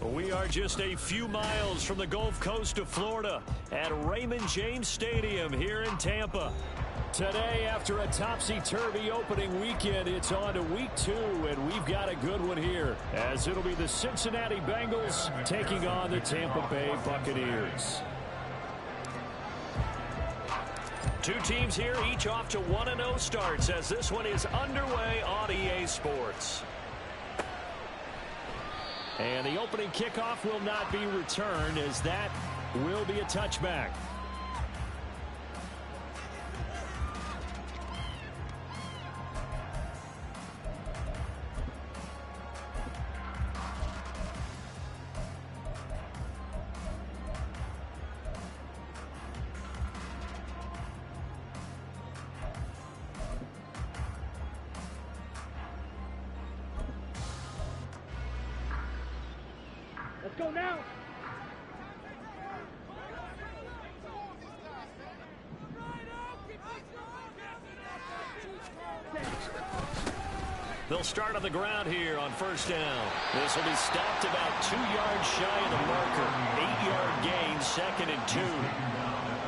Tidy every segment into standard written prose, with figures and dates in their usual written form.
We are just a few miles from the Gulf Coast of Florida at Raymond James Stadium here in Tampa. Today, after a topsy-turvy opening weekend, it's on to week 2, and we've got a good one here, as it'll be the Cincinnati Bengals taking on the Tampa Bay Buccaneers. Two teams here, each off to 1-0 starts, as this one is underway on EA Sports. And the opening kickoff will not be returned, as that will be a touchback. Let's go now. They'll start on the ground here on first down. This will be stopped about 2 yards shy of the marker. 8-yard gain, 2nd and 2.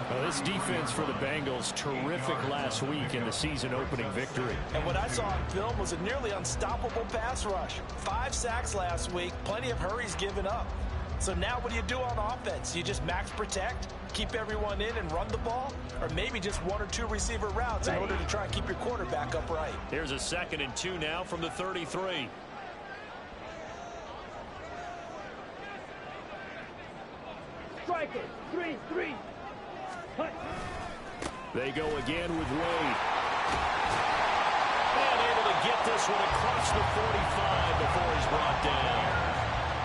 Well, this defense for the Bengals, terrific last week in the season-opening victory. And what I saw on film was a nearly unstoppable pass rush. 5 sacks last week, plenty of hurries given up. So now what do you do on offense? You just max protect, keep everyone in and run the ball? Or maybe just 1 or 2 receiver routes in order to try and keep your quarterback upright? Here's a 2nd and 2 now from the 33. Strike it. 3-3. They go again with Wade. And able to get this one across the 45 before he's brought down.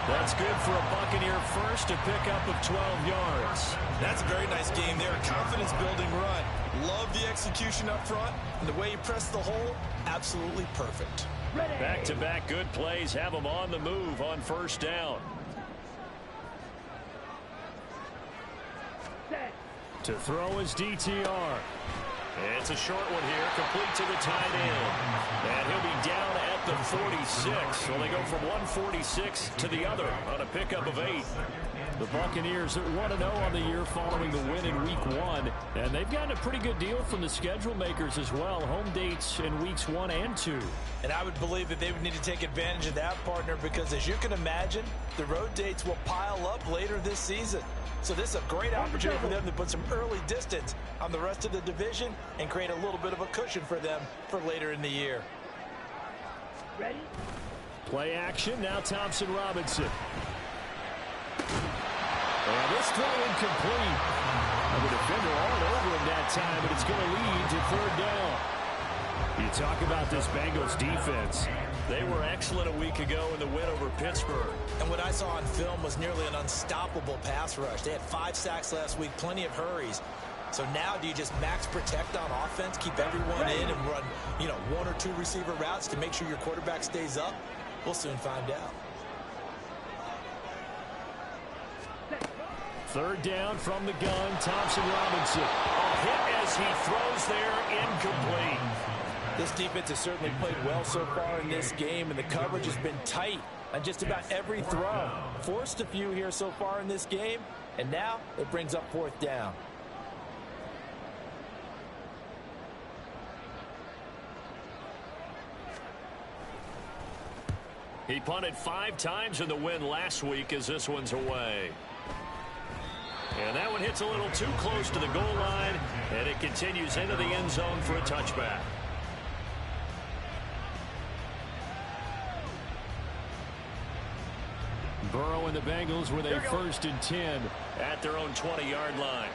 That's good for a Buccaneer first, a pickup of 12 yards. That's a very nice game there. Confidence-building run. Love the execution up front. And the way he pressed the hole, absolutely perfect. Back-to-back good plays have him on the move on first down. To throw is DTR. It's a short one here, complete to the tight end. And he'll be down at the 46. So they go from 146 to the other on a pickup of 8. The Buccaneers are 1-0 on the year following the win in Week 1. And they've gotten a pretty good deal from the schedule makers as well. Home dates in Weeks 1 and 2. And I would believe that they would need to take advantage of that, partner, because as you can imagine, the road dates will pile up later this season. So this is a great opportunity for them to put some early distance on the rest of the division and create a little bit of a cushion for them for later in the year. Ready? Play action, now Thompson Robinson. And this throw incomplete. And the defender all over him that time, but it's going to lead to 3rd down. You talk about this Bengals defense. They were excellent a week ago in the win over Pittsburgh. And what I saw on film was nearly an unstoppable pass rush. They had 5 sacks last week, plenty of hurries. So now do you just max protect on offense, keep everyone in and run, 1 or 2 receiver routes to make sure your quarterback stays up? We'll soon find out. 3rd down from the gun, Thompson Robinson. A hit as he throws there, incomplete. This defense has certainly played well so far in this game, and the coverage has been tight on just about every throw. Forced a few here so far in this game, and now it brings up 4th down. He punted 5 times in the win last week as this one's away. And that one hits a little too close to the goal line, and it continues into the end zone for a touchback. Burrow and the Bengals with a 1st and 10 at their own 20-yard line.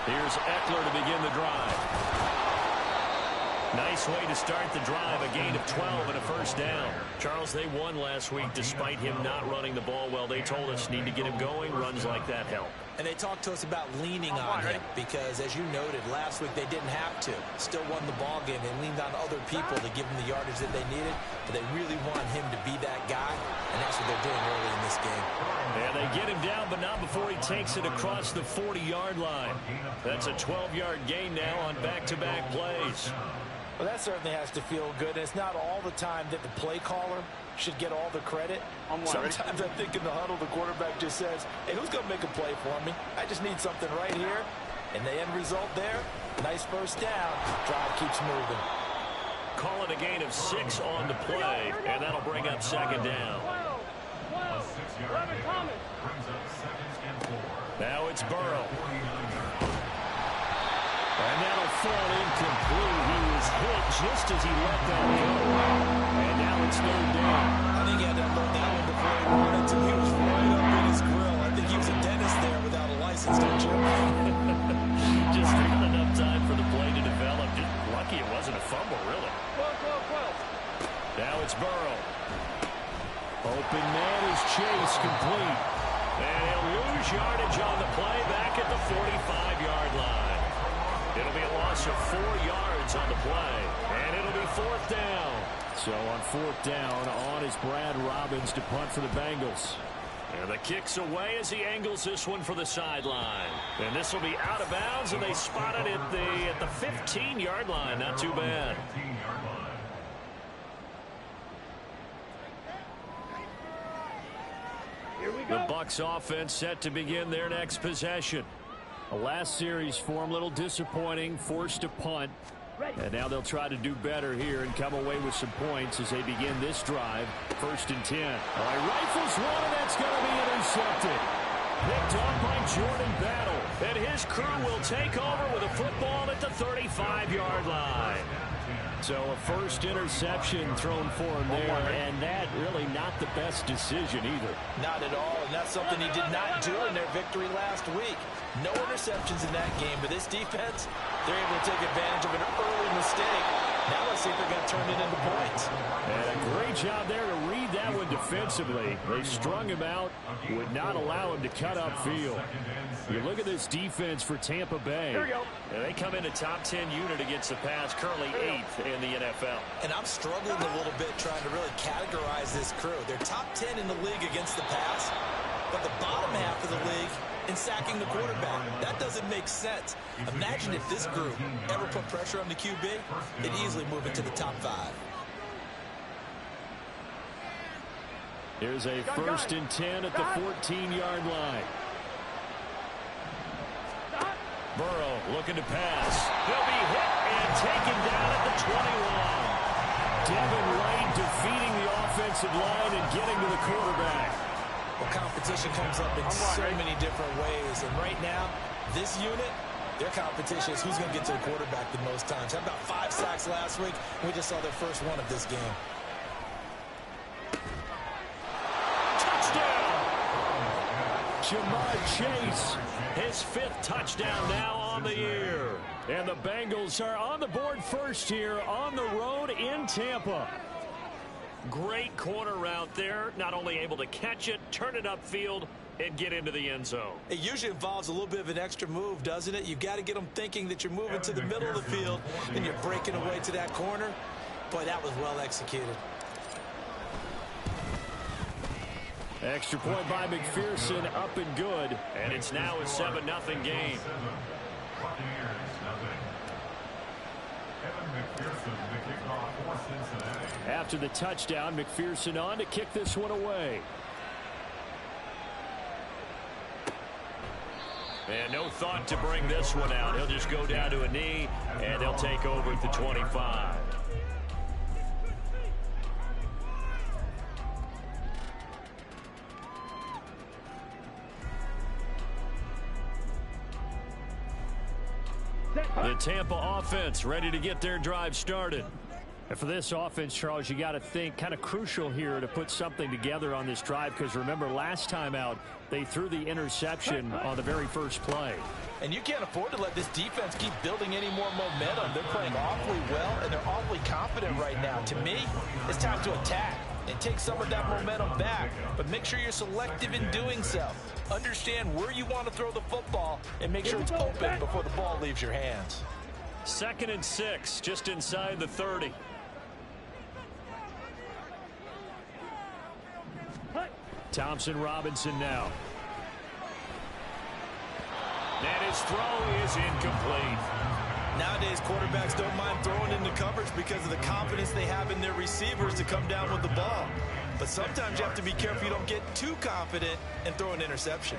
Here's Eckler to begin the drive. Nice way to start the drive, a gain of 12 and a 1st down. Charles, they won last week despite him not running the ball well. They told us need to get him going. Runs like that help. And they talked to us about leaning on him because, as you noted, last week they didn't have to. Still won the ball game. They leaned on other people to give them the yardage that they needed, but they really want him to be that guy, and that's what they're doing early in this game. And they get him down, but not before he takes it across the 40-yard line. That's a 12-yard gain now on back-to-back plays. Well, that certainly has to feel good. And it's not all the time that the play caller should get all the credit. Sometimes I think in the huddle, the quarterback just says, hey, who's going to make a play for me? I just need something right here. And the end result there, nice first down. Drive keeps moving. Call it a gain of 6 on the play, and that'll bring up second down. Now it's Burrow. And that'll fall incomplete. He was hit just as he let that go. And now it's third down. I think he had to unload that one before he wanted to. He was right up in his grill. I think he was a dentist there without a license, don't you? Just not enough time for the play to develop. Just lucky it wasn't a fumble, really. Now it's Burrow. Open man is Chase, complete. And he'll lose yardage on the play back at the 45-yard line. It'll be a loss of 4 yards on the play, and it'll be fourth down. So on fourth down, on is Brad Robbins to punt for the Bengals. And the kick's away as he angles this one for the sideline. And this will be out of bounds, and they spot it at the 15-yard line. Not too bad. Here we The go. Bucs offense set to begin their next possession. The last series for them, a little disappointing, forced to punt. And now they'll try to do better here and come away with some points as they begin this drive. 1st and 10. All right, rifles one, and that's going to be intercepted. Picked off by Jordan Battle. And his crew will take over with a football at the 35-yard line. So a first interception thrown for him there, and that really not the best decision either. Not at all, and that's something he did not do in their victory last week. No interceptions in that game, but this defense, they're able to take advantage of an early mistake. Now let's see if they're going to turn it into points. And a great job there to read that one defensively. They strung him out, would not allow him to cut upfield. You look at this defense for Tampa Bay. Here we go. And they come in a top 10 unit against the pass, currently 8th in the NFL. And I'm struggling a little bit trying to really categorize this crew. They're top 10 in the league against the pass, but the bottom half of the league in sacking the quarterback. That doesn't make sense. Imagine if this group ever put pressure on the QB, it'd easily move into the top 5. Here's a 1st and 10 at the 14-yard line. Burrow looking to pass. He'll be hit and taken down at the 21. Devin White defeating the offensive line and getting to the quarterback. Well, competition comes up in so many different ways. And right now, this unit, their competition is who's going to get to the quarterback the most times. Had about 5 sacks last week. We just saw their first one of this game. Touchdown! Jamar Chase, his 5th touchdown now on the year. And the Bengals are on the board first here on the road in Tampa. Great corner route there. Not only able to catch it, turn it upfield, and get into the end zone. It usually involves a little bit of an extra move, doesn't it? You've got to get them thinking that you're moving to the middle of the field and you're breaking away to that corner. Boy, that was well executed. Extra point by McPherson, up and good. And it's now a 7-0 game. After the touchdown, McPherson on to kick this one away. And no thought to bring this one out. He'll just go down to a knee, and they'll take over at the 25. The Tampa offense ready to get their drive started. And for this offense, Charles, you got to think kind of crucial here to put something together on this drive, because remember last time out they threw the interception on the very first play. And you can't afford to let this defense keep building any more momentum. They're playing awfully well, and they're awfully confident right now. To me, it's time to attack and take some of that momentum back, but make sure you're selective in doing so. Understand where you want to throw the football and make sure it's open before the ball leaves your hands. 2nd and 6, just inside the 30. Thompson Robinson now. And his throw is incomplete. Nowadays, quarterbacks don't mind throwing into coverage because of the confidence they have in their receivers to come down with the ball. But sometimes you have to be careful you don't get too confident and throw an interception.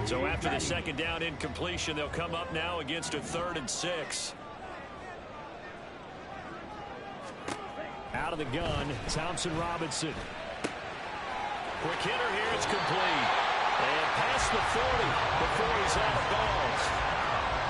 So after the second down incompletion, they'll come up now against a 3rd and 6. Out of the gun, Thompson Robinson. Quick hitter here, it's complete. And past the 40 before he's out of bounds.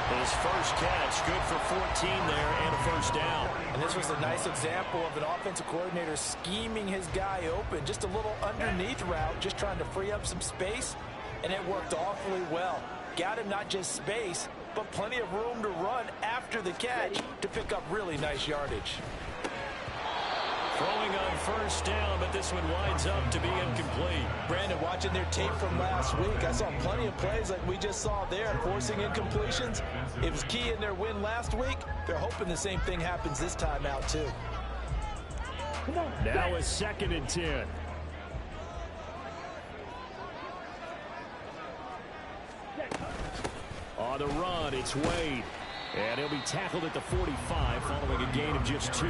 His first catch, good for 14 there and a first down. And this was a nice example of an offensive coordinator scheming his guy open. Just a little underneath route, just trying to free up some space. And it worked awfully well. Got him not just space, but plenty of room to run after the catch to pick up really nice yardage. Throwing on first down, but this one winds up to be incomplete. Brandon, watching their tape from last week, I saw plenty of plays like we just saw there, forcing incompletions. It was key in their win last week. They're hoping the same thing happens this time out, too. Now a 2nd and 10. On the run, it's Wade. And he'll be tackled at the 45 following a gain of just 2.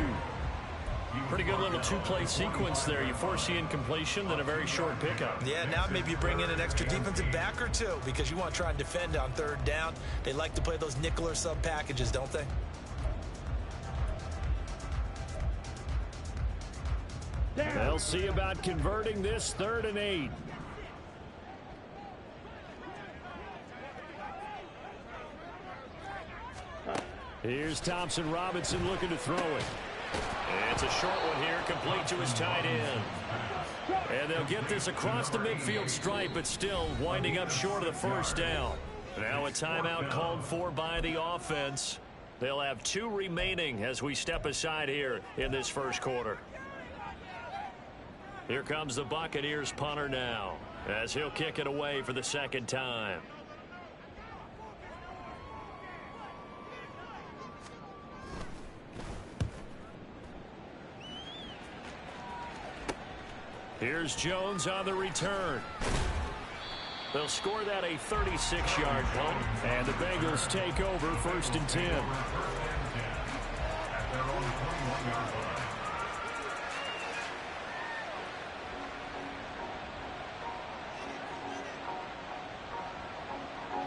Pretty good little 2-play sequence there. You force the incompletion, then a very short pickup. Yeah, now maybe you bring in an extra defensive back or 2 because you want to try and defend on 3rd down. They like to play those nickel or sub packages, don't they? They'll see about converting this 3rd and 8. Here's Thompson Robinson looking to throw it. It's a short one here, complete to his tight end. And they'll get this across the midfield stripe, but still winding up short of the first down. Now a timeout called for by the offense. They'll have 2 remaining as we step aside here in this first quarter. Here comes the Buccaneers punter now, as he'll kick it away for the 2nd time. Here's Jones on the return. They'll score that a 36-yard punt, and the Bengals take over 1st and 10.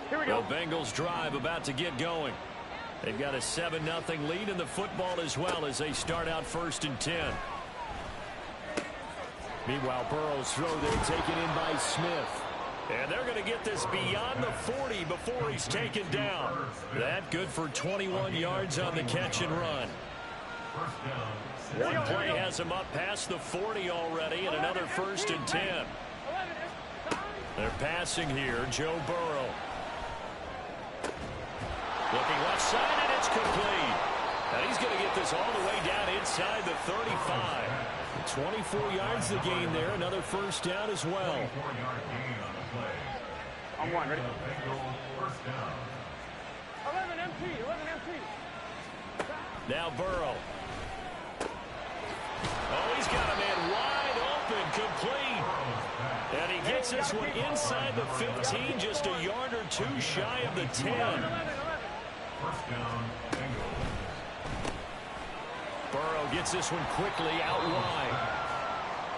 Here we go. The Bengals drive about to get going. They've got a 7-0 lead in the football as well as they start out 1st and 10. Meanwhile, Burrow's throw there taken in by Smith. And they're going to get this beyond the 40 before he's taken down. That good for 21 yards on the catch and run. One play has him up past the 40 already, and another 1st and 10. They're passing here, Joe Burrow. Looking left side, and it's complete. And he's going to get this all the way down inside the 35. 24 yards the gain there. Another 1st down as well. On 1, ready? 11 MT, 11 MT. Now Burrow. Oh, he's got a man wide open, complete. And he gets this one inside the 15, just a yard or 2 shy of the 10. Burrow gets this one quickly out wide.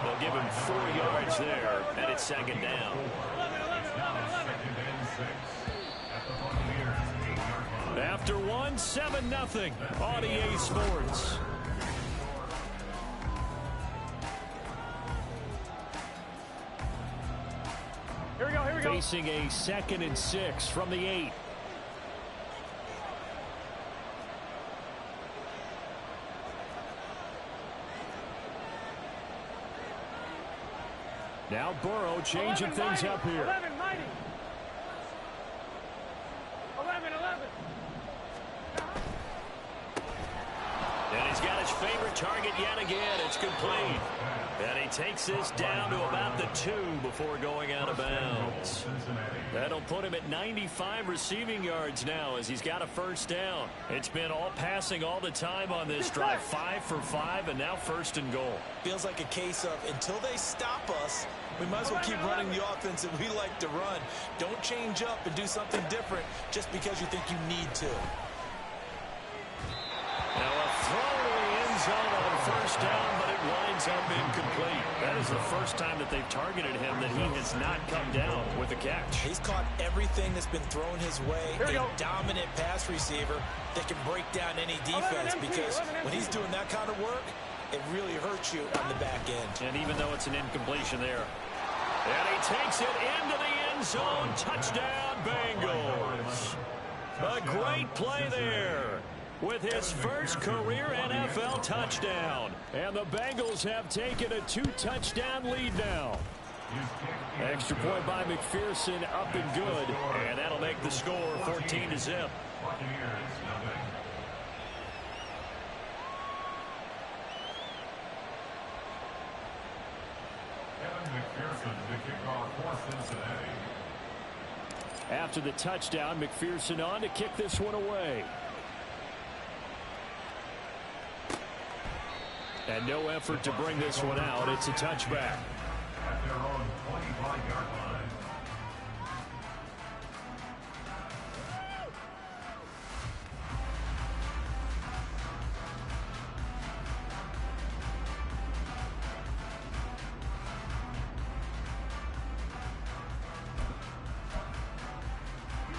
They'll give him 4 yards there, and it's 2nd down. After 1, 7-0 on EA Sports. Here we go, here we go. Facing a 2nd and 6 from the 8. Now Burrow changing 11, things mighty. up here. 11, mighty. 11, 11. And he's got his favorite target yet again. It's complete. And he takes this down to about the 2 before going out of bounds. That'll put him at 95 receiving yards now as he's got a 1st down. It's been all passing all the time on this drive. 5 for 5, and now 1st and goal. Feels like a case of until they stop us, We might as well keep running the offense that we like to run. Don't change up and do something different just because you think you need to. Now a throw to the end zone on first down, but it winds up incomplete. That is the first time that they've targeted him that he has not come down with a catch. He's caught everything that's been thrown his way. A dominant pass receiver that can break down any defense, because when he's doing that kind of work, it really hurts you on the back end. And even though it's an incompletion there. And he takes it into the end zone. Touchdown, Bengals. A great play there with his first career NFL touchdown. And the Bengals have taken a 2-touchdown lead now. Extra point by McPherson, up and good. And that'll make the score 14-0. After the touchdown, McPherson on to kick this one away. And no effort to bring this one out. It's a touchback. At their own 25-yard line.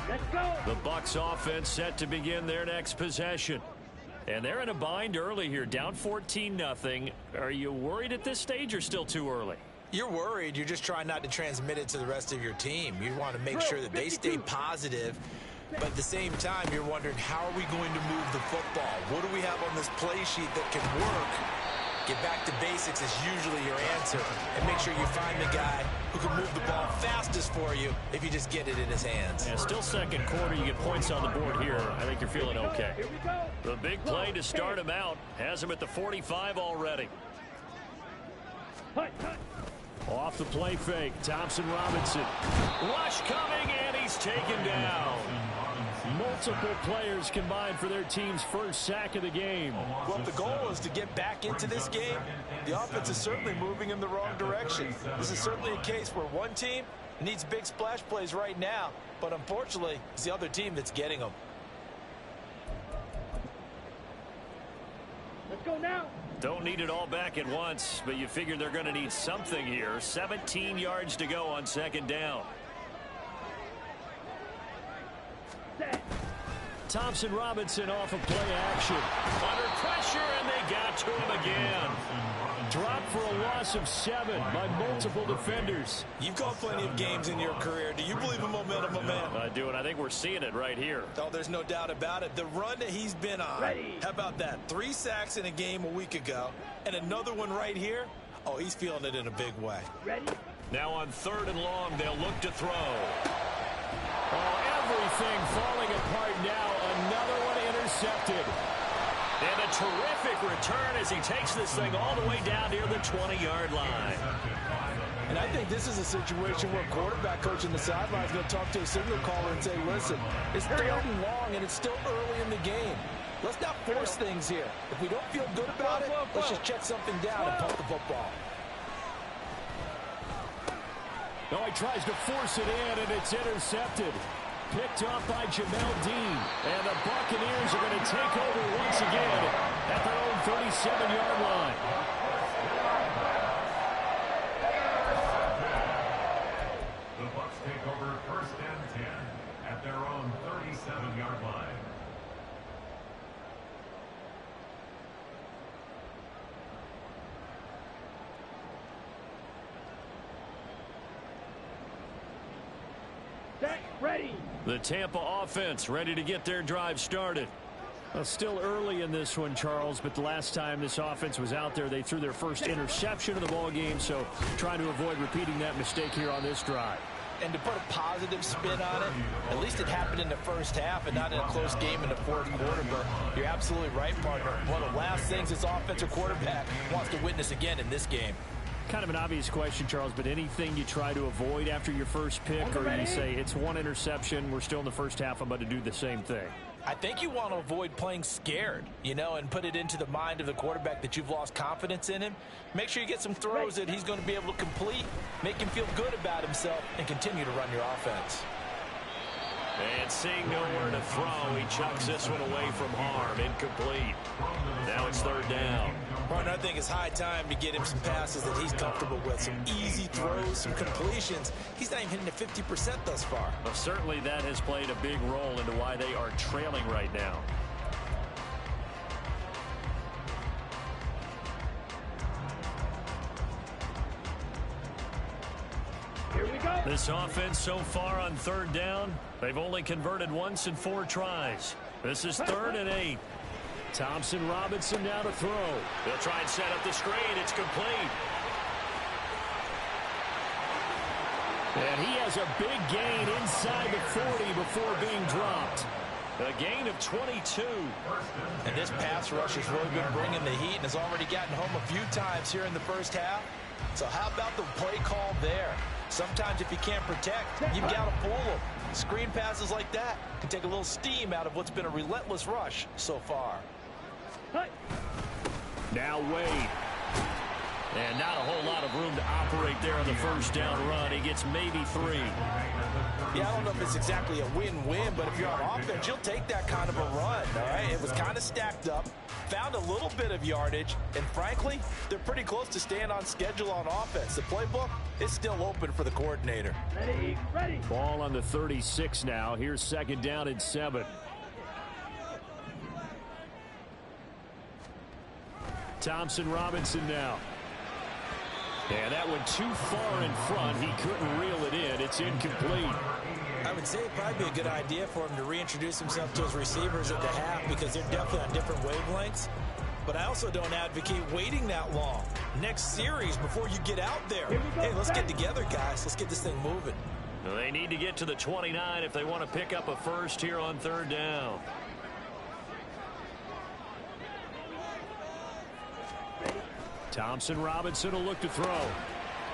Let's go. The Bucs offense set to begin their next possession. And they're in a bind early here, down 14-0. Are you worried at this stage or still too early? You're worried. You're just trying not to transmit it to the rest of your team. You want to make sure that they stay positive, but at the same time, you're wondering, how are we going to move the football? What do we have on this play sheet that can work? Get back to basics is usually your answer, and make sure you find the guy who can move the ball fastest for you if you just get it in his hands. Yeah, still second quarter. You get points on the board here. I think you're feeling okay. Here we go. The big play to start him out has him at the 45 already. Off the play fake, Thompson Robinson. Rush coming, and he's taken down. Multiple players combined for their team's first sack of the game. Well, if the goal is to get back into this game, the offense is certainly moving in the wrong direction. This is certainly a case where one team needs big splash plays right now, but unfortunately, it's the other team that's getting them. Let's go now. Don't need it all back at once, but you figure they're going to need something here. 17 yards to go on second down. Thompson Robinson off of play action. Under pressure, and they got to him again. Dropped for a loss of 7 by multiple defenders. You've caught plenty of games in your career. Do you believe in momentum, my man? I do, and I think we're seeing it right here. Oh, there's no doubt about it. The run that he's been on. Ready. How about that? 3 sacks in a game a week ago, and another one right here. Oh, he's feeling it in a big way. Ready. Now on 3rd and long, they'll look to throw. Oh, everything falling apart now. Another one intercepted. And a terrific return as he takes this thing all the way down near the 20-yard line. And I think this is a situation where quarterback coach in the sideline is going to talk to a signal caller and say, listen, it's 3rd and long and it's still early in the game. Let's not force things here. If we don't feel good about it, let's just check something down and pump the football. No, he tries to force it in, and it's intercepted. Picked off by Jamel Dean. And the Buccaneers are going to take over once again at their own 37-yard line. The Bucs take over 1st and 10 at their own 37-yard line. Ready. The Tampa offense ready to get their drive started. Well, still early in this one, Charles, but the last time this offense was out there, they threw their first interception of the ball game, so trying to avoid repeating that mistake here on this drive. And to put a positive spin on it, at least it happened in the first half and not in a close game in the 4th quarter. But you're absolutely right, partner. One of the last things this offensive quarterback wants to witness again in this game. Kind of an obvious question, Charles, but anything you try to avoid after your first pick, or you say it's one interception, we're still in the first half, I'm about to do the same thing? I think you want to avoid playing scared, and put it into the mind of the quarterback that you've lost confidence in him. Make sure you get some throws that he's going to be able to complete, make him feel good about himself, and continue to run your offense. And seeing nowhere to throw, he chucks this one away from harm. Incomplete. Now it's third down. Partner, I think it's high time to get him some passes that he's comfortable with. Some easy throws, some completions. He's not even hitting at 50% thus far. Well, certainly that has played a big role into why they are trailing right now. Here we go. This offense so far on third down, they've only converted once in 4 tries. This is 3rd and 8. Thompson Robinson now to throw. They'll try and set up the screen. It's complete. And he has a big gain inside the 40 before being dropped. A gain of 22. And this pass rush has really been bringing the heat and has already gotten home a few times here in the first half. So how about the play call there? Sometimes if you can't protect, you've got to fool them. Screen passes like that can take a little steam out of what's been a relentless rush so far. Now Wade. And not a whole lot of room to operate there on the first down run. He gets maybe 3. Yeah, I don't know if it's exactly a win-win, but if you're on offense, you'll take that kind of a run, all right? It was kind of stacked up, found a little bit of yardage, and frankly, they're pretty close to staying on schedule on offense. The playbook is still open for the coordinator. Ready. Ball on the 36 now. Here's 2nd down and 7. Thompson Robinson now. And that went too far in front. He couldn't reel it in. It's incomplete. I would say it'd probably be a good idea for him to reintroduce himself to his receivers at the half because they're definitely on different wavelengths. But I also don't advocate waiting that long. Next series before you get out there. Hey, let's get together, guys. Let's get this thing moving. Well, they need to get to the 29 if they want to pick up a first here on 3rd down. Thompson Robinson will look to throw.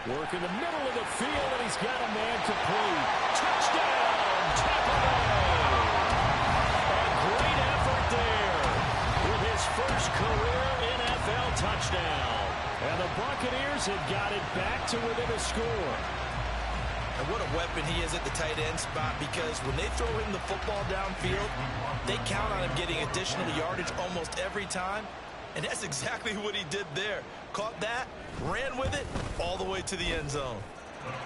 Work in the middle of the field, and he's got a man complete. Touchdown, Tampa Bay! A great effort there with his first career NFL touchdown. And the Buccaneers have got it back to within a score. And what a weapon he is at the tight end spot, because when they throw him the football downfield, they count on him getting additional yardage almost every time. And that's exactly what he did there. Caught that, ran with it, all the way to the end zone.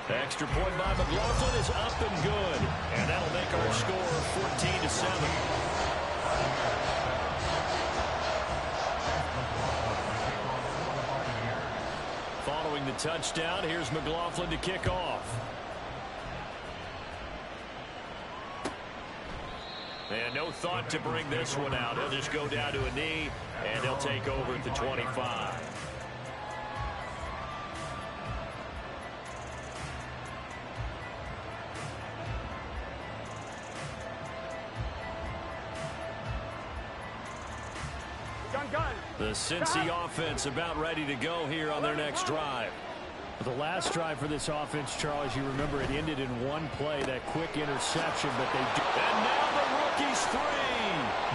Extra point by McLaughlin is up and good. And that'll make our score 14-7. Following the touchdown, here's McLaughlin to kick off. And no thought to bring this one out. He'll just go down to a knee, and they'll take over at the 25. Gun. The Cincy offense about ready to go here on their next drive. The last drive for this offense, Charles, you remember it ended in one play, that quick interception, but they do. And now the rookie's 3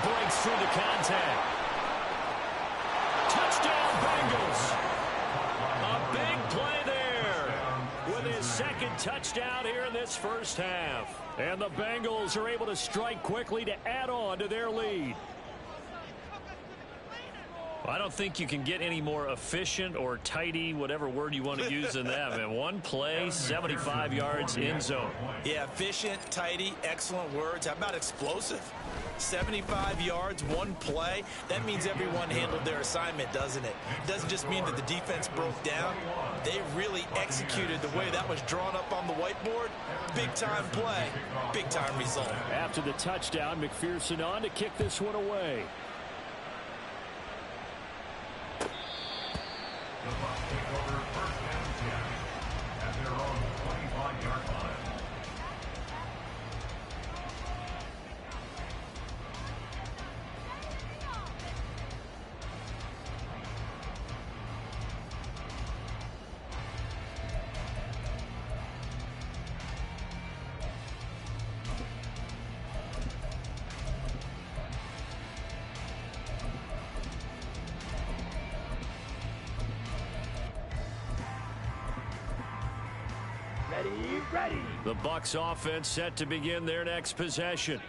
breaks through the contact. Touchdown, Bengals. A big play there with his 2nd touchdown here in this first half. And the Bengals are able to strike quickly to add on to their lead. I don't think you can get any more efficient or tidy, whatever word you want to use in that. Man, one play, 75 yards, end zone. Yeah, efficient, tidy, excellent words. How about explosive? 75 yards, one play. That means everyone handled their assignment, doesn't it? It doesn't just mean that the defense broke down. They really executed the way that was drawn up on the whiteboard. Big-time play, big-time result. After the touchdown, McPherson on to kick this one away. The Bucs take over 1st and 10 at their own 25-yard line. Ready. The Bucs offense set to begin their next possession.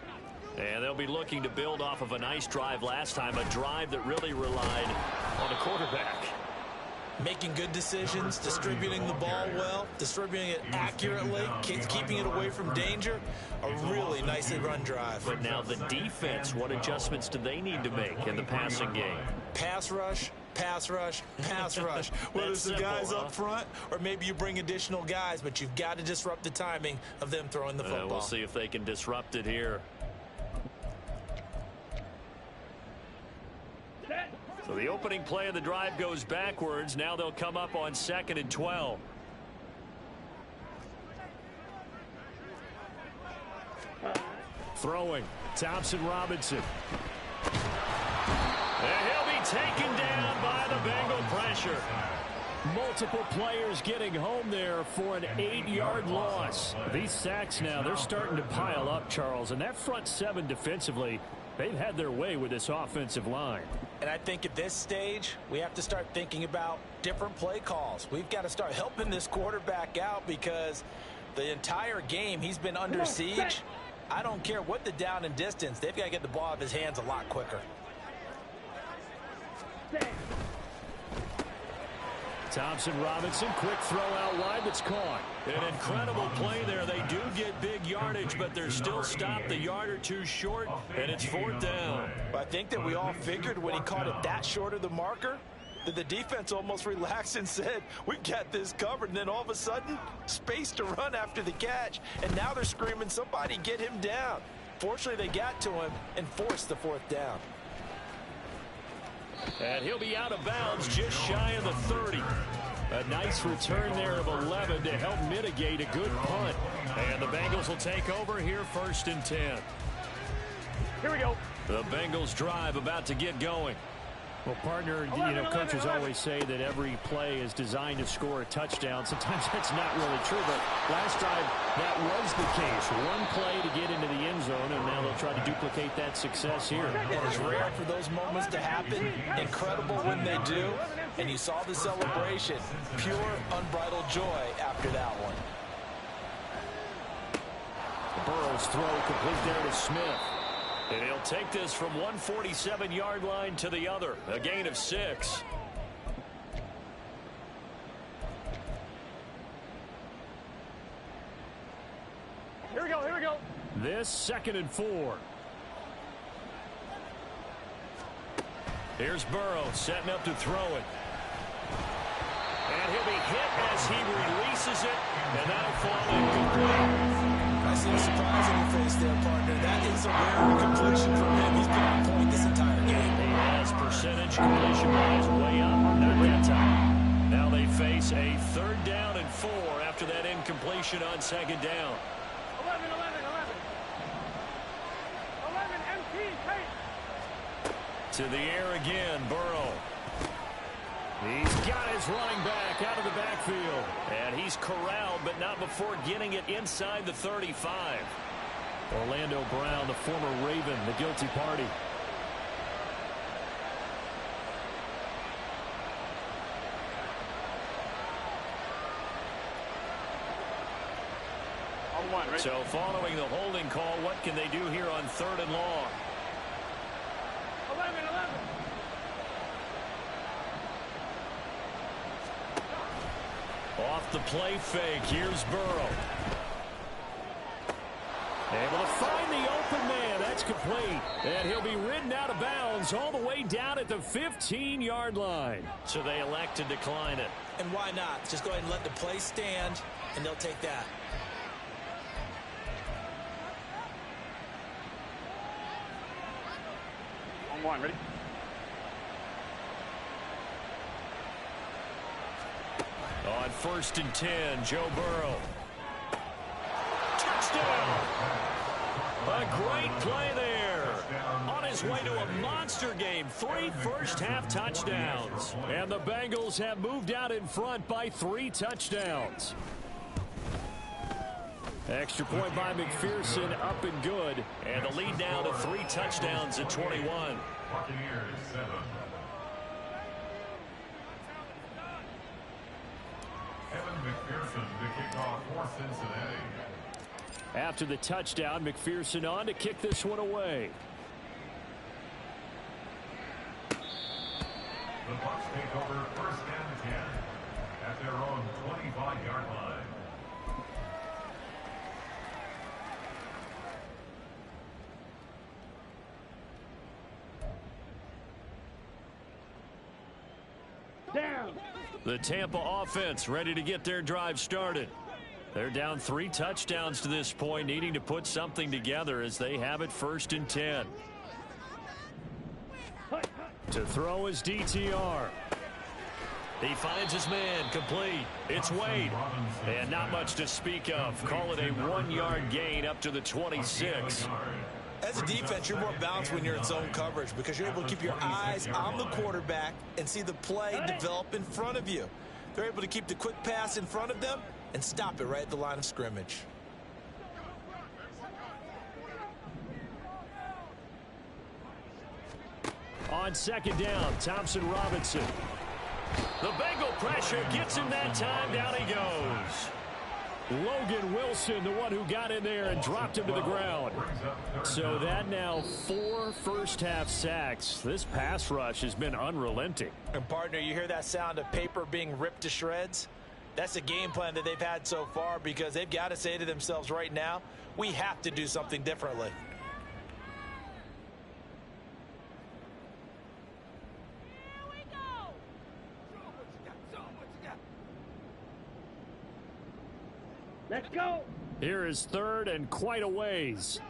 And they'll be looking to build off of a nice drive last time, a drive that really relied on the quarterback. Making good decisions, distributing the ball well, distributing it accurately, keeping it away from danger. A really nicely run drive. But now the defense, what adjustments do they need to make in the passing game? Pass rush, pass rush, pass rush. Whether it's the guys up front or maybe you bring additional guys, but you've got to disrupt the timing of them throwing the football. We'll see if they can disrupt it here. So the opening play of the drive goes backwards. Now they'll come up on 2nd and 12. Throwing. Thompson Robinson. And he'll be taken down by the Bengal pressure. Multiple players getting home there for an 8-yard loss. These sacks now, they're starting to pile up, Charles. And that front seven defensively, they've had their way with this offensive line. And I think at this stage, we have to start thinking about different play calls. We've got to start helping this quarterback out because the entire game he's been under siege. I don't care what the down and distance. They've got to get the ball out of his hands a lot quicker. Thompson Robinson, quick throw out wide that's caught. An incredible play there. They do get big yardage, but they're still stopped a yard or two short, and it's 4th down. But I think that we all figured when he caught it that short of the marker that the defense almost relaxed and said, we've got this covered. And then all of a sudden, space to run after the catch. And now they're screaming, somebody get him down. Fortunately, they got to him and forced the 4th down. And he'll be out of bounds just shy of the 30. A nice return there of 11 to help mitigate a good punt. And the Bengals will take over here 1st and 10. Here we go. The Bengals drive about to get going. Well, partner, coaches always say that every play is designed to score a touchdown. Sometimes that's not really true, but last drive, that was the case. One play to get into the end zone, and now they'll try to duplicate that success here. It is rare for those moments to happen. Incredible when they do. And you saw the celebration. Pure, unbridled joy after that one. Burrow's throw complete there to Smith. And he'll take this from 147-yard line to the other. A gain of 6. Here we go. This 2nd and 4. Here's Burrow setting up to throw it. And he'll be hit as he releases it. And that'll fall incomplete. I see a surprise in your face there, partner. That is a rare completion from him. He's been on point this entire game. He has percentage completion is way up. Not that time. Now they face a 3rd down and 4 after that incompletion on 2nd down. 11. 11, empty, tight. To the air again, Burrow. He's got his running back out of the backfield. And he's corralled, but not before getting it inside the 35. Orlando Brown, the former Raven, the guilty party. On 1, right? So following the holding call, what can they do here on 3rd and long? 11. Off the play fake, here's Burrow. Able to find the open man. That's complete. And he'll be ridden out of bounds all the way down at the 15-yard line. So they elect to decline it. And why not? Just go ahead and let the play stand, and they'll take that. On 1, ready? On 1st and 10, Joe Burrow. Touchdown! A great play there. On his way to a monster game. 3 first-half touchdowns. And the Bengals have moved out in front by 3 touchdowns. Extra point by McPherson, up and good. And the lead now to 3 touchdowns at 21. Buccaneers 7. Evan McPherson. McPherson to kick off for Cincinnati. After the touchdown, McPherson on to kick this one away. The Bucs take over first and 10 at their own 25-yard line. Down. The Tampa offense ready to get their drive started. They're down 3 touchdowns to this point, needing to put something together as they have it first and 10. To throw is DTR. He finds his man, complete. It's Wade. And not much to speak of. Call it a 1-yard gain up to the 26. As a defense, you're more balanced when you're in zone coverage because you're able to keep your eyes on the quarterback and see the play develop in front of you. They're able to keep the quick pass in front of them and stop it right at the line of scrimmage. On second down, Thompson Robinson. The Bengal pressure gets him that time. Down he goes. Logan Wilson, the one who got in there and dropped him to the ground. So that now 4 first-half sacks. This pass rush has been unrelenting. And partner, you hear that sound of paper being ripped to shreds? That's the game plan that they've had so far because they've got to say to themselves right now, we have to do something differently. Let's go. Here is third and quite a ways.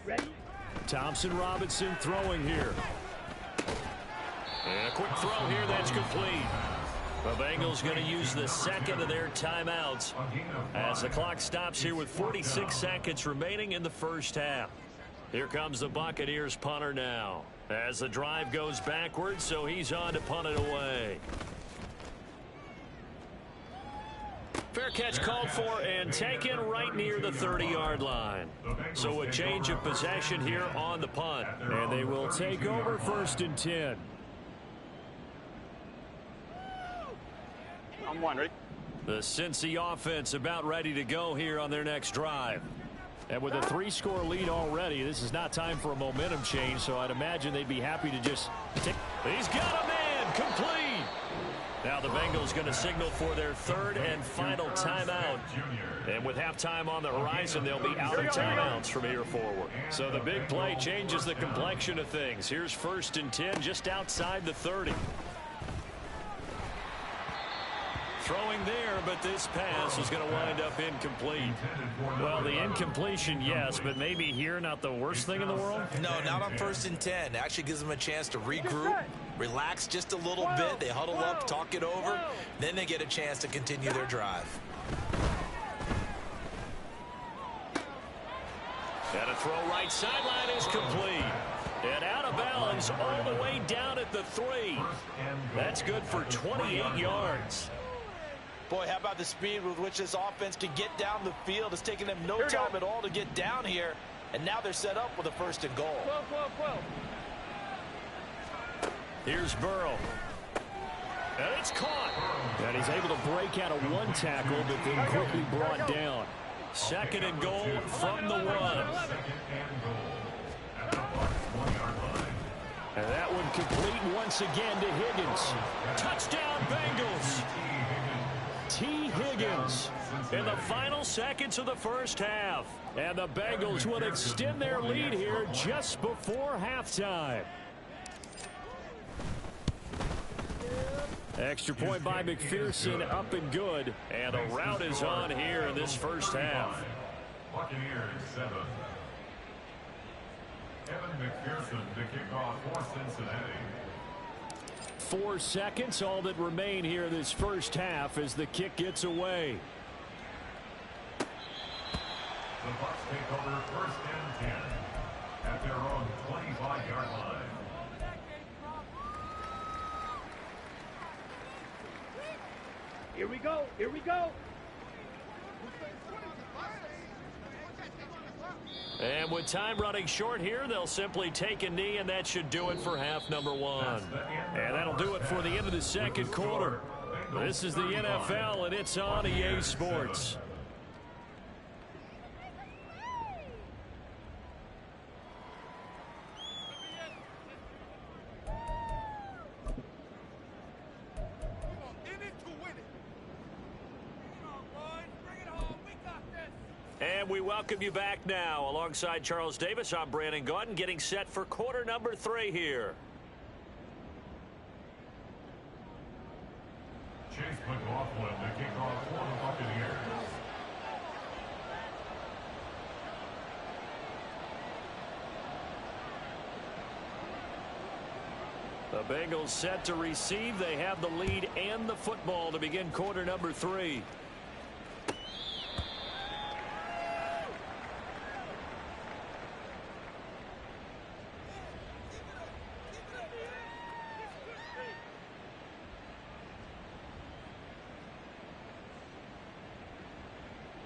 Ready? Thompson Robinson throwing here. And a quick throw here that's complete. The Bengals going to use the second of their timeouts as the clock stops here with 46 seconds remaining in the first half. Here comes the Buccaneers punter now as the drive goes backwards, so he's on to punt it away. Fair catch called for and taken right near the 30-yard line. So a change of possession here on the punt. And they will take over first and 10. On 1, ready? The Cincy offense about ready to go here on their next drive. And with a 3-score lead already, this is not time for a momentum change, so I'd imagine they'd be happy to just take. He's got a man, complete. Now the Bengals going to signal for their third and final timeout. And with halftime on the horizon, they'll be out of timeouts from here forward. So the big play changes the complexion of things. Here's first and 10 just outside the 30. Throwing there, but this pass is going to wind up incomplete. Well, the incompletion, yes, but maybe here not the worst thing in the world? No, not on first and 10. It actually gives them a chance to regroup, relax just a little bit. They huddle up, talk it over, then they get a chance to continue their drive. And a throw right sideline is complete. And out of bounds all the way down at the 3. That's good for 28 yards. Boy, how about the speed with which this offense can get down the field? It's taking them no time at all to get down here. And now they're set up with a first and goal. 12. Here's Burrow. And it's caught. And he's able to break out of one tackle, but then quickly brought down. Second and goal from the 1. And that one complete once again to Higgins. Touchdown, Bengals. T. Higgins In the final seconds of the first half. And the Bengals will extend their lead here just before halftime. Extra point by McPherson, up and good. And a rout is on here in this first half. Buccaneers 7. Evan McPherson to kick off for Cincinnati. 4 seconds, all that remain here this first half as the kick gets away. The Bucs take over first and 10 at their own 25-yard line. Here we go. And with time running short here, they'll simply take a knee, and that should do it for half number one. And that'll do it for the end of the second quarter. This is the NFL, and it's on EA Sports. And we welcome you back now. Alongside Charles Davis, I'm Brandon Gaudin, getting set for quarter number 3 here. Chase McLaughlin, the kickoff for the Buccaneers. The Bengals set to receive. They have the lead and the football to begin quarter number 3.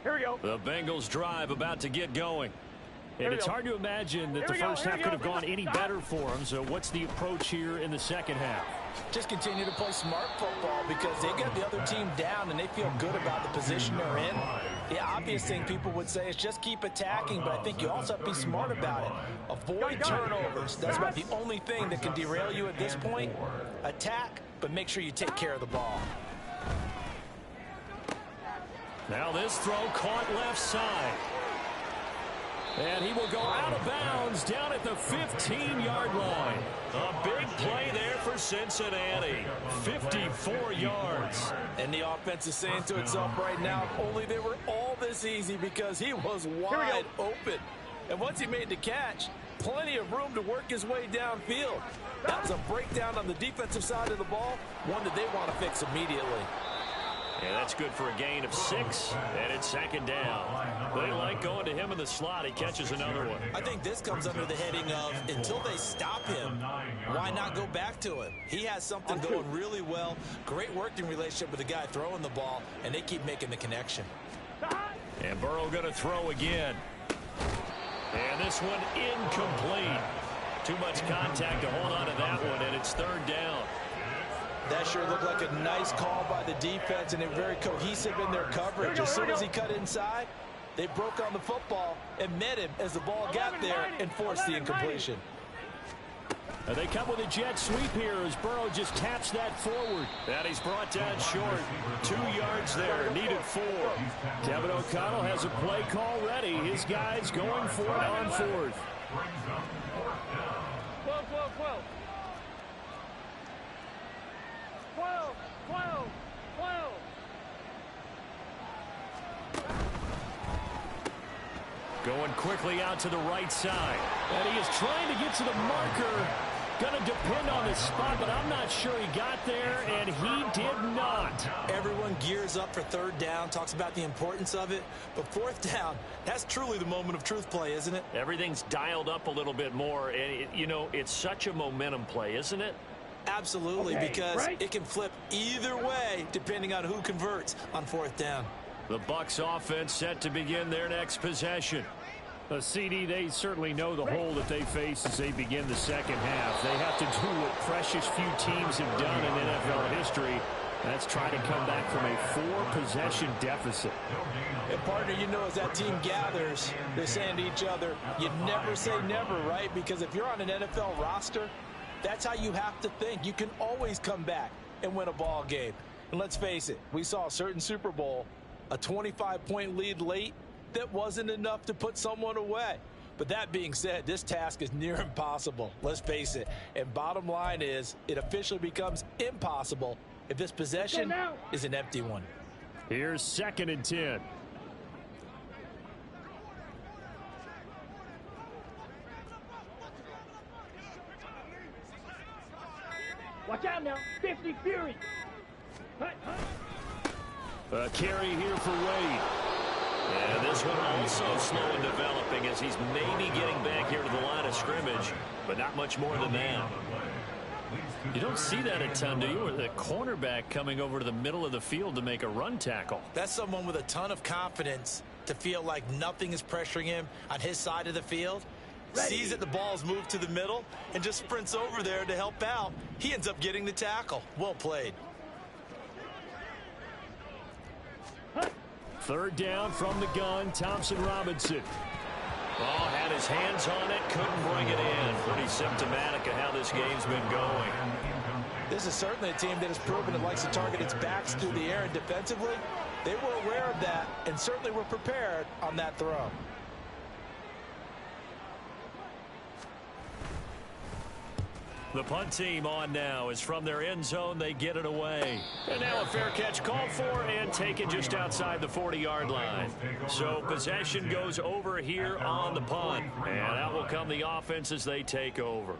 Here we go. The Bengals drive about to get going. And it's hard to imagine that the first half could have gone any better for them. So what's the approach here in the second half? Just continue to play smart football because they get the other team down and they feel good about the position they're in. The obvious thing people would say is just keep attacking, but I think you also have to be smart about it. Avoid turnovers. That's about the only thing that can derail you at this point. Attack, but make sure you take care of the ball. Now this throw caught left side. And he will go out of bounds down at the 15-yard line. A big play there for Cincinnati. 54 yards. And the offense is saying to itself right now, if only they were all this easy, because he was wide open. And once he made the catch, plenty of room to work his way downfield. That was a breakdown on the defensive side of the ball, one that they want to fix immediately. And that's good for a gain of 6, and it's second down. They like going to him in the slot. He catches another one. I think this comes under the heading of, until they stop him, why not go back to him? He has something going really well, great working relationship with the guy throwing the ball, and they keep making the connection. And Burrow going to throw again. And this one incomplete. Too much contact to hold on to that one, and it's third down. That sure looked like a nice call by the defense, and they're very cohesive in their coverage. As soon as he cut inside, they broke on the football and met him as the ball got there and forced the incompletion. They come with a jet sweep here as Burrow just taps that forward. And he's brought down short. 2 yards there, needed 4. Kevin O'Connell has a play call ready. His guys going for it on 4th. 12, 12, 12. 12, 12, 12. Going quickly out to the right side. And he is trying to get to the marker. Going to depend on the spot, but I'm not sure he got there, and he did not. Everyone gears up for third down, talks about the importance of it. But fourth down, that's truly the moment of truth play, isn't it? Everything's dialed up a little bit more. And, it's such a momentum play, isn't it? Absolutely, because it can flip either way depending on who converts on fourth down. The Bucs offense set to begin their next possession. CD, they certainly know the hole that they face as they begin the second half. They have to do what precious few teams have done in NFL history. That's try to come back from a 4-possession deficit. And partner, as that team gathers, they're saying to each other, you never say never, right? Because if you're on an NFL roster, that's how you have to think. You can always come back and win a ball game. And let's face it, we saw a certain Super Bowl, a 25-point lead late, that wasn't enough to put someone away. But that being said, this task is near impossible. Let's face it. And bottom line is, it officially becomes impossible if this possession is an empty one. Here's 2nd and 10. Watch out now. 50 Fury. A carry here for Wade. And this one also slow in developing as he's maybe getting back here to the line of scrimmage, but not much more than that. You don't see that a ton, do you? Or the cornerback coming over to the middle of the field to make a run tackle. That's someone with a ton of confidence to feel like nothing is pressuring him on his side of the field. Sees that the ball's moved to the middle and just sprints over there to help out. He ends up getting the tackle. Well played. Third down from the gun, Thompson Robinson. Oh, had his hands on it, couldn't bring it in. Pretty symptomatic of how this game's been going. This is certainly a team that has proven it likes to target its backs through the air, and defensively, they were aware of that and certainly were prepared on that throw. The punt team on now is from their end zone. They get it away. And now a fair catch called for and taken just outside the 40-yard line. So possession goes over here on the punt. And out will come the offense as they take over.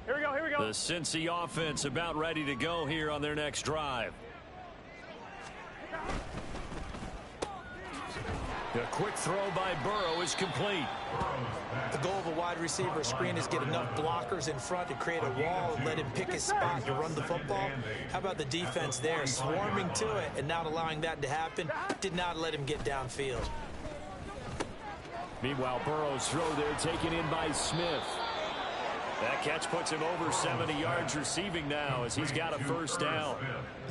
Here we go, here we go. The Cincy offense about ready to go here on their next drive. The quick throw by Burrow is complete. The goal of a wide receiver screen is get enough blockers in front to create a wall and let him pick his spot to run the football. How about the defense there, swarming to it and not allowing that to happen? Did not let him get downfield. Meanwhile, Burrow's throw there taken in by Smith. That catch puts him over 70 yards receiving now as he's got a first down.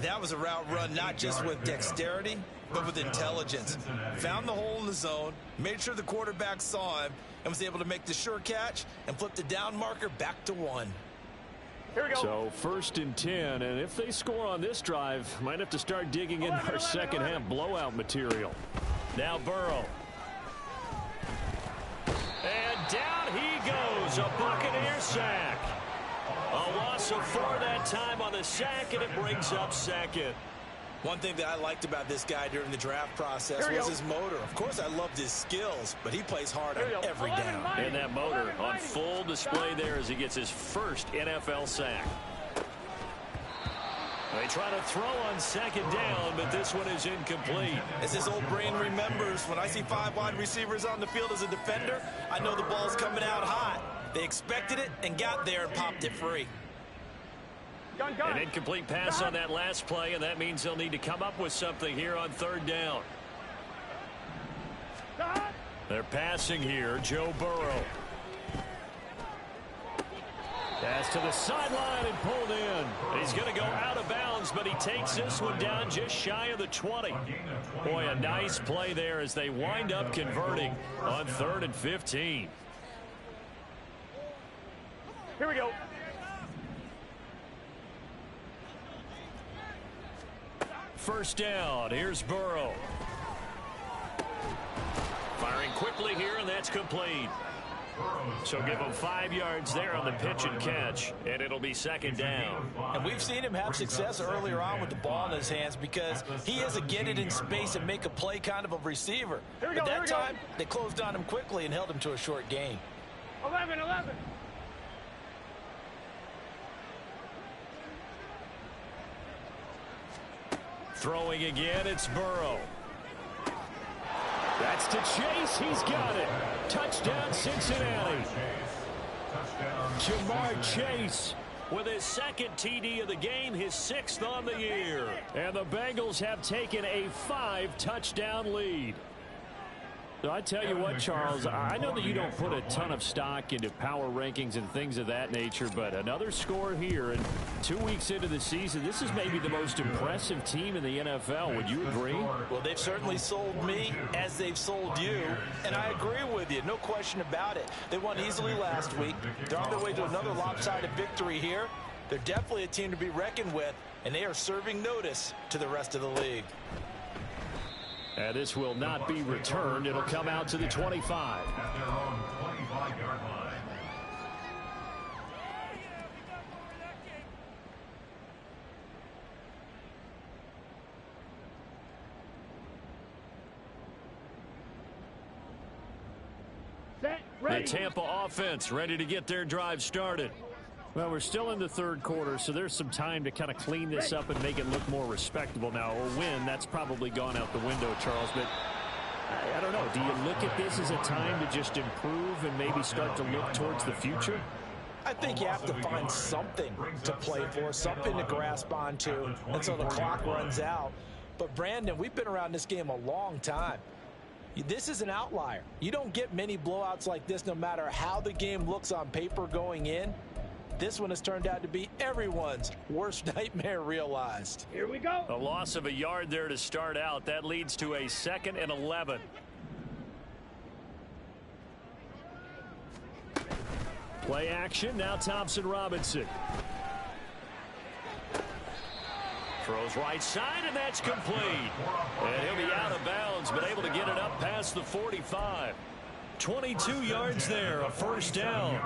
That was a route run not just with dexterity, but with intelligence. Found the hole in the zone, made sure the quarterback saw him, and was able to make the sure catch and flip the down marker back to 1. Here we go. So 1st and 10, and if they score on this drive, might have to start digging in our second half blowout material. Now Burrow. And down he goes, a Buccaneer sack. A loss of 4 that time on the sack, and it brings up second. One thing that I liked about this guy during the draft process was his motor. Of course, I loved his skills, but he plays hard on every down. And that motor on full display there as he gets his first NFL sack. They try to throw on second down, but this one is incomplete. As his old brain remembers, when I see 5 wide receivers on the field as a defender, I know the ball's coming out hot. They expected it and got there and popped it free. An incomplete pass on that last play, and that means they'll need to come up with something here on third down. They're passing here, Joe Burrow. Pass to the sideline and pulled in. He's going to go out of bounds, but he takes this one down just shy of the 20. Boy, a nice play there as they wind up converting on 3rd and 15. Here we go. First down. Here's Burrow. Firing quickly here, and that's complete. So give him 5 yards there on the pitch and catch, and it'll be second down. And we've seen him have success earlier on with the ball in his hands because he is a get it in space and make a play kind of a receiver. But that time, they closed on him quickly and held him to a short gain. 11. Throwing again, it's Burrow. That's to Chase. He's got it. Touchdown, Cincinnati. Jamar Chase with his second TD of the game, his 6th on the year. And the Bengals have taken a 5-touchdown lead. So I tell you what, Charles, I know that you don't put a ton of stock into power rankings and things of that nature, but another score here, and 2 weeks into the season, this is maybe the most impressive team in the NFL. Would you agree? Well, they've certainly sold me as they've sold you, and I agree with you. No question about it. They won easily last week. They're on their way to another lopsided victory here. They're definitely a team to be reckoned with, and they are serving notice to the rest of the league. And this will not be returned. It'll come out to the 25. At their own 25-yard line. The Tampa offense ready to get their drive started. Well, we're still in the 3rd quarter, so there's some time to kind of clean this up and make it look more respectable now. Or win, that's probably gone out the window, Charles. But I don't know. Do you look at this as a time to just improve and maybe start to look towards the future? I think you have to find something to play for, something to grasp onto until the clock runs out. But, Brandon, we've been around this game a long time. This is an outlier. You don't get many blowouts like this no matter how the game looks on paper going in. This one has turned out to be everyone's worst nightmare realized. Here we go. A loss of a yard there to start out. That leads to a 2nd and 11. Play action. Now Thompson Robinson. Throws right side, and that's complete. And he'll be out of bounds, but able to get it up past the 45. 22 yards there, a first down.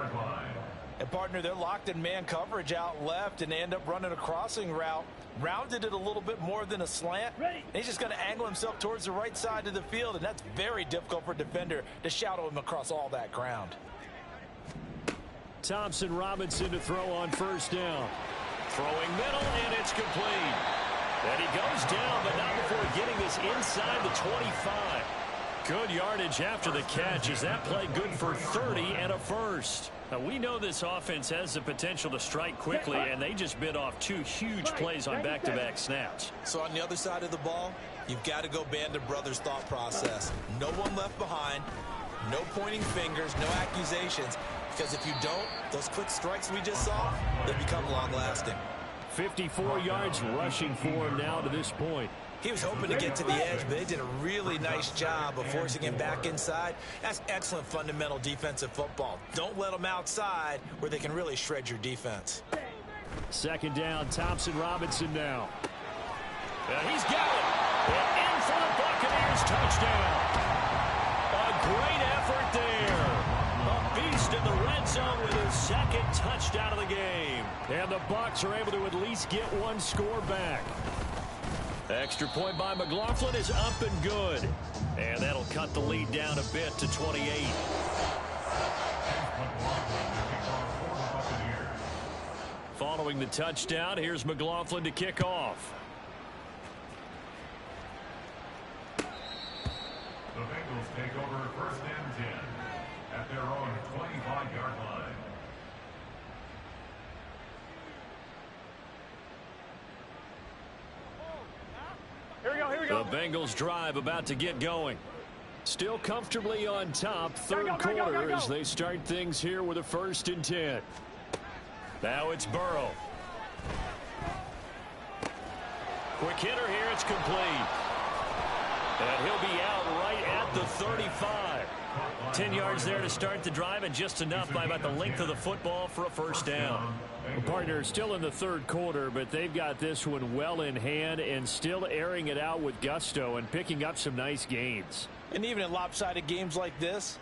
And, partner, they're locked in man coverage out left, and they end up running a crossing route. Rounded it a little bit more than a slant. And he's just going to angle himself towards the right side of the field, and that's very difficult for a defender to shadow him across all that ground. Thompson Robinson to throw on first down. Throwing middle, and it's complete. And he goes down, but not before getting this inside the 25. Good yardage after the catch. Is that play good for 30 and a first? Now, we know this offense has the potential to strike quickly, and they just bit off 2 huge plays on back-to-back snaps. So on the other side of the ball, you've got to go Band of Brothers thought process. No one left behind, no pointing fingers, no accusations. Because if you don't, those quick strikes we just saw, they become long-lasting. 54 yards rushing for him now to this point. He was hoping to get to the edge, but they did a really nice job of forcing him back inside. That's excellent fundamental defensive football. Don't let them outside where they can really shred your defense. 2nd down, Thompson Robinson now. And he's got it. And in for the Buccaneers, touchdown. A great effort there. A beast in the red zone with his 2nd touchdown of the game. And the Bucs are able to at least get 1 score back. Extra point by McLaughlin is up and good. And that'll cut the lead down a bit to 28. Following the touchdown, here's McLaughlin to kick off. The Bengals take over 1st and 10 at their own 25-yard line. Here we go, here we go. The Bengals drive about to get going. Still comfortably on top, 3rd quarter as they start things here with a 1st and 10. Now it's Burrow. Quick hitter here, it's complete. And he'll be out right at the 35. 10 yards there to start the drive, and just enough by about the length of the football for a first down. The partner still in the 3rd quarter, but they've got this one well in hand and still airing it out with gusto and picking up some nice gains. And even in lopsided games like this,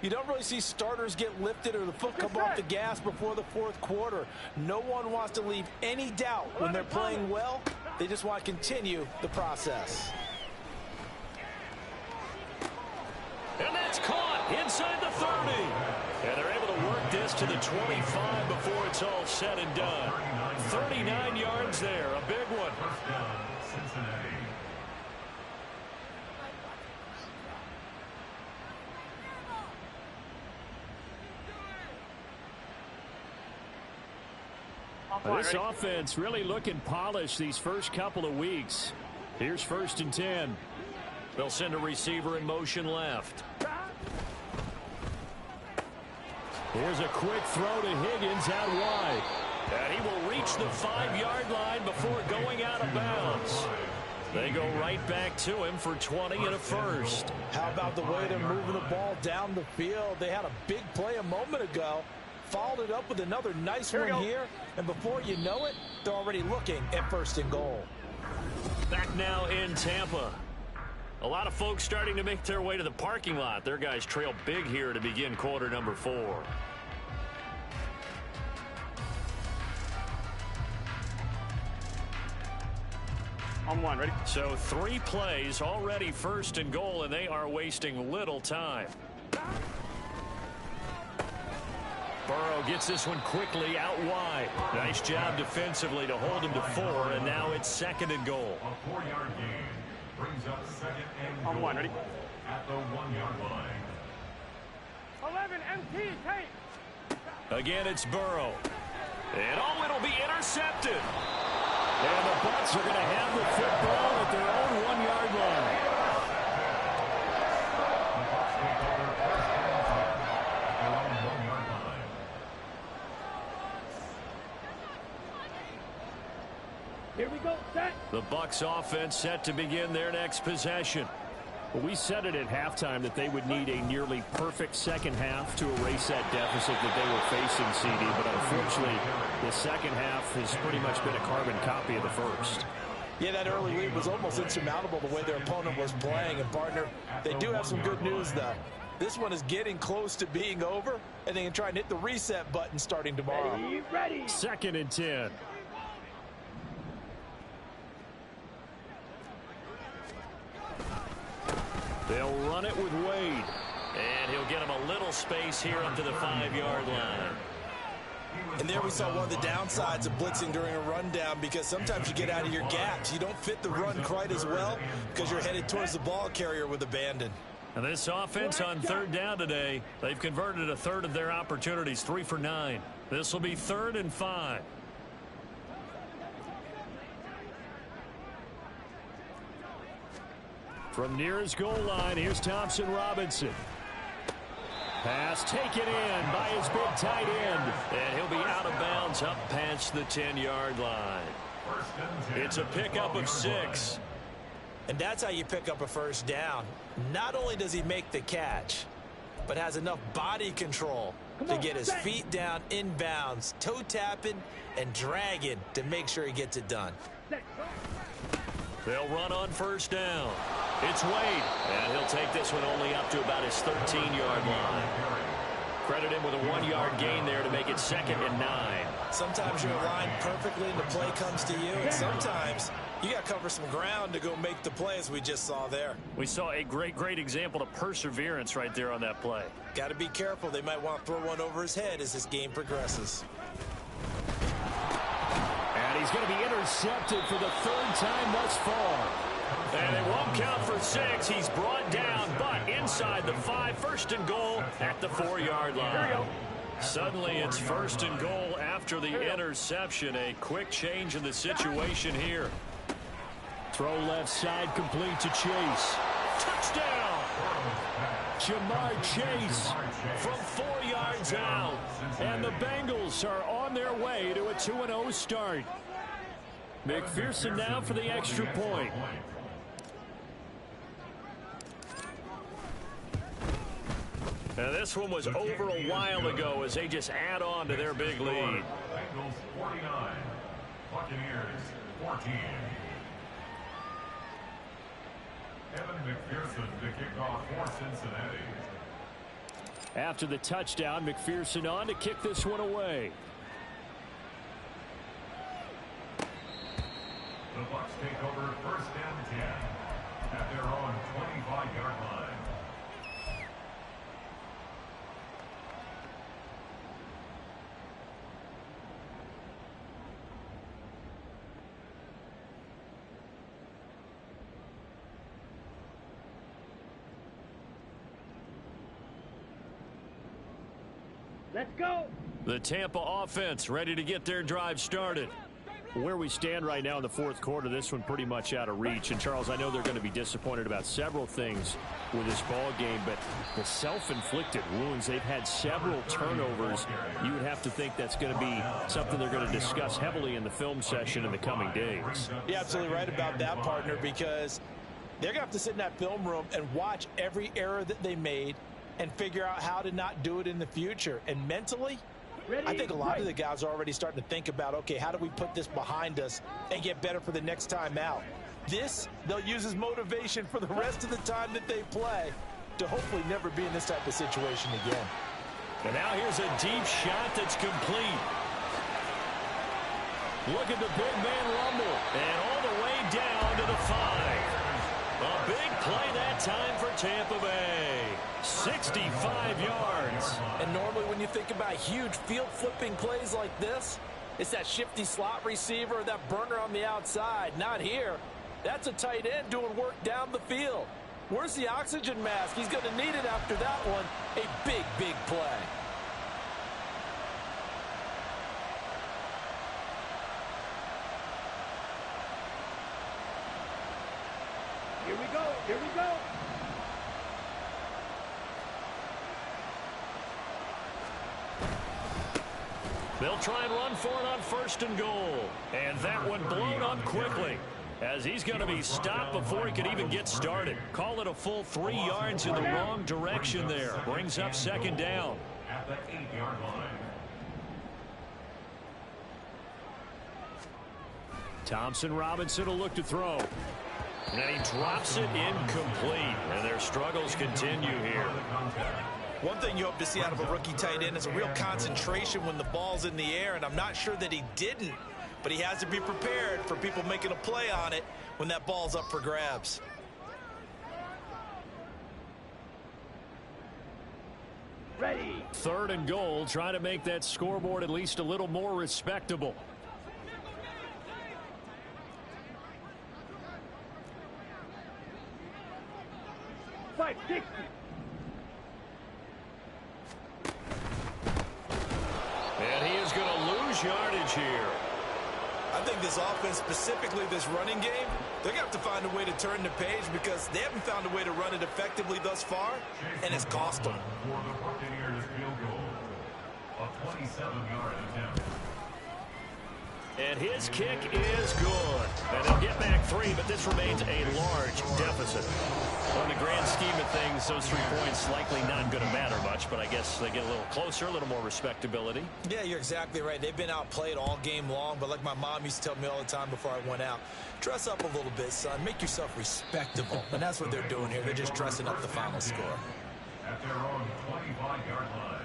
you don't really see starters get lifted or the foot come off the gas before the 4th quarter. No one wants to leave any doubt when they're playing well. They just want to continue the process. And that's caught inside the 30. And they're able to work this to the 25 before it's all said and done. 39 yards there, a big one. First down, Cincinnati. This offense really looking polished these first couple of weeks. Here's 1st and 10. They'll send a receiver in motion left. Here's a quick throw to Higgins out wide. And he will reach the 5-yard line before going out of bounds. They go right back to him for 20 and a first. How about the way they're moving the ball down the field? They had a big play a moment ago. Followed it up with another nice one here. And before you know it, they're already looking at 1st and goal. Back now in Tampa. A lot of folks starting to make their way to the parking lot. Their guys trail big here to begin quarter number 4. On 1, ready? So 3 plays already 1st and goal, and they are wasting little time. Burrow gets this one quickly out wide. Nice job defensively to hold him to 4, and now it's 2nd and goal. A 4-yard gain brings up 2nd and On goal 1, ready? at the 1-yard line. 11 MT, tape. Again, it's Burrow. And it'll be intercepted. And the Bucs are going to have the football at their own The Bucs offense set to begin their next possession. Well, we said it at halftime that they would need a nearly perfect second half to erase that deficit that they were facing, CD. But unfortunately, the second half has pretty much been a carbon copy of the first. Yeah, that early lead was almost insurmountable the way their opponent was playing. And, partner, they do have some good news, though. This one is getting close to being over, and they can try and hit the reset button starting tomorrow. Ready. 2nd and 10. They'll run it with Wade. And he'll get him a little space here up to the 5-yard line. And there we saw one of the downsides of blitzing during a rundown, because sometimes you get out of your gaps. You don't fit the run quite as well because you're headed towards the ball carrier with abandon. And this offense on 3rd down today, they've converted a third of their opportunities, 3 for 9. This will be 3rd and 5. From near his goal line, here's Thompson Robinson. Pass taken in by his big tight end. And he'll be out of bounds up past the 10-yard line. It's a pickup of 6. And that's how you pick up a first down. Not only does he make the catch, but has enough body control to get his feet down inbounds, toe tapping and dragging to make sure he gets it done. They'll run on 1st down. It's Wade, and he'll take this one only up to about his 13-yard line. Credit him with a 1-yard gain there to make it 2nd and 9. Sometimes you're aligned perfectly and the play comes to you, and sometimes you got to cover some ground to go make the play, as we just saw there. We saw a great example of perseverance right there on that play. Got to be careful. They might want to throw one over his head as this game progresses. And he's going to be intercepted for the 3rd time thus far. And it won't count for 6. He's brought down, but inside the 5, 1st and goal at the 4-yard line. Suddenly it's 1st and goal after the interception. A quick change in the situation here. Throw left side, complete to Chase. Touchdown! Jamar Chase From 4 yards out. and the Bengals are on their way to a 2-0 start. McPherson now for the extra point. And this one was over a while ago as they just add on to their big lead. Bengals 49, Buccaneers 14. Evan McPherson to kick off for Cincinnati. After the touchdown, McPherson on to kick this one away. The Bucs take over 1st and 10 at their own 25-yard line. Let's go. The Tampa offense ready to get their drive started. Where we stand right now in the 4th quarter, this one pretty much out of reach. And, Charles, I know they're going to be disappointed about several things with this ball game, but the self-inflicted wounds, they've had several turnovers. You would have to think that's going to be something they're going to discuss heavily in the film session in the coming days. You're absolutely right about that, partner, because they're going to have to sit in that film room and watch every error that they made and figure out how to not do it in the future. And mentally, I think a lot of the guys are already starting to think about, okay, how do we put this behind us and get better for the next time out? This, they'll use as motivation for the rest of the time that they play to hopefully never be in this type of situation again. And now here's a deep shot that's complete. Look at the big man rumble. And all the way down to the 5. A big play that time for Tampa Bay. 65 yards. And normally when you think about huge field flipping plays like this, it's that shifty slot receiver or that burner on the outside. Not here. That's a tight end doing work down the field. Where's the oxygen mask? He's going to need it after that one. A big play. Here we go. Here we go. They'll try and run for it on 1st and goal. And that one blown up quickly, as he's going to be stopped before he could even get started. Call it a full 3 yards in the wrong direction there. Brings up 2nd down. At the 8-yard line. Thompson Robinson will look to throw. And he drops it incomplete. And their struggles continue here. One thing you hope to see out of a rookie tight end is a real concentration when the ball's in the air, and I'm not sure that he didn't, but he has to be prepared for people making a play on it when that ball's up for grabs. Ready. 3rd and goal, trying to make that scoreboard at least a little more respectable. .560. And he is going to lose yardage here. I think this offense, specifically this running game, they're going to have to find a way to turn the page because they haven't found a way to run it effectively thus far, and it's cost them. For the Buccaneers field goal. A 27-yard attempt. And his kick is good. And they'll get back 3, but this remains a large deficit. On the grand scheme of things, those 3 points likely not going to matter much, but I guess they get a little closer, a little more respectability. Yeah, you're exactly right. They've been outplayed all game long, but like my mom used to tell me all the time before I went out, dress up a little bit, son. Make yourself respectable. And that's what they're doing here. They're just dressing up the final score. At their own 25-yard line.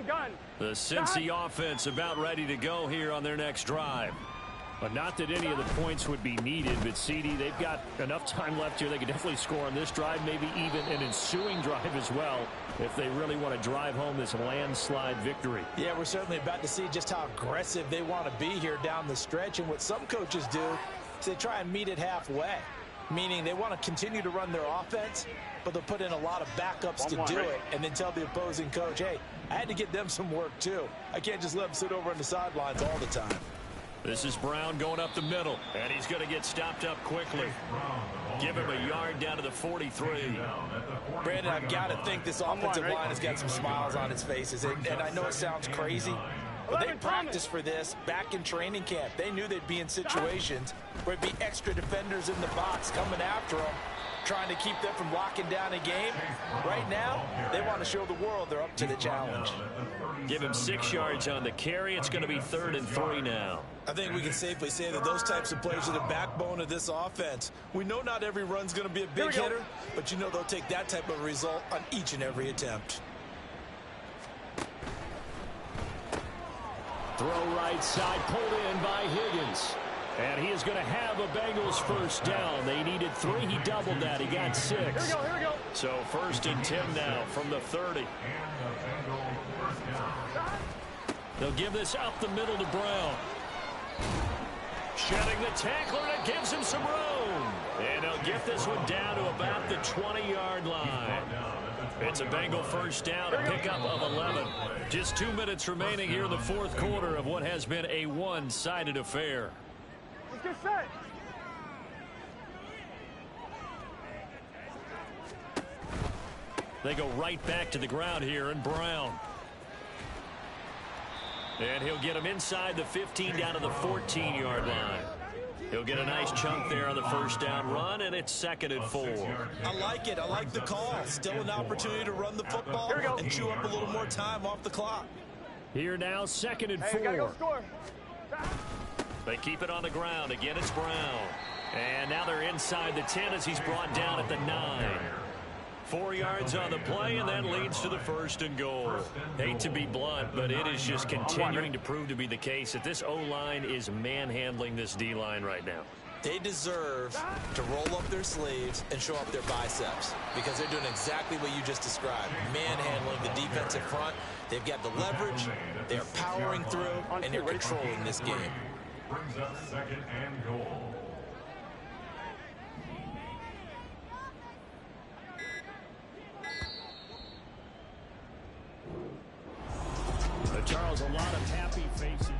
Gun. The Cincy offense about ready to go here on their next drive. But not that any of the points would be needed, but CD, they've got enough time left here. They could definitely score on this drive, maybe even an ensuing drive as well, if they really want to drive home this landslide victory. Yeah, we're certainly about to see just how aggressive they want to be here down the stretch. And what some coaches do is they try and meet it halfway, meaning they want to continue to run their offense, but they'll put in a lot of backups to do it and then tell the opposing coach, hey, I had to get them some work too. I can't just let them sit over on the sidelines all the time. This is Brown going up the middle, and he's going to get stopped up quickly. Give him a yard down to the 43. Brandon, I've got to think this offensive line has got some smiles on its faces. And I know it sounds crazy, but they practiced for this back in training camp. They knew they'd be in situations where it'd be extra defenders in the box coming after them, trying to keep them from locking down a game. Right now, they want to show the world they're up to the challenge. Give him 6 yards on the carry. It's going to be 3rd and 3 now. I think we can safely say that those types of players are the backbone of this offense. We know not every run's going to be a big hitter, but you know they'll take that type of result on each and every attempt. Throw right side, pulled in by Higgins. And he is going to have a Bengals first down. They needed 3. He doubled that. He got 6. Here we go. So 1st and 10 now from the 30. They'll give this up the middle to Brown. Shedding the tackler, and it gives him some room. And they'll get this one down to about the 20-yard line. It's a Bengal first down, a pickup of 11. Just 2 minutes remaining here in the 4th quarter of what has been a one-sided affair. Let's get set. They go right back to the ground here, and Brown. And he'll get him inside the 15 down to the 14-yard line. He'll get a nice chunk there on the first down run, and it's 2nd and 4. I like it. I like the call. Still an opportunity to run the football and chew up a little more time off the clock. Here now, 2nd and 4. Hey, gotta go score. They keep it on the ground. Again, it's Brown. And now they're inside the 10 as he's brought down at the 9. 4 yards on the play, and that leads to the 1st and goal. Hate to be blunt, but it is just continuing to prove to be the case that this O-line is manhandling this D-line right now. They deserve to roll up their sleeves and show up their biceps because they're doing exactly what you just described, manhandling the defensive front. They've got the leverage, they're powering through, and they're controlling this game. Brings up 2nd and goal. Charles, a lot of happy faces.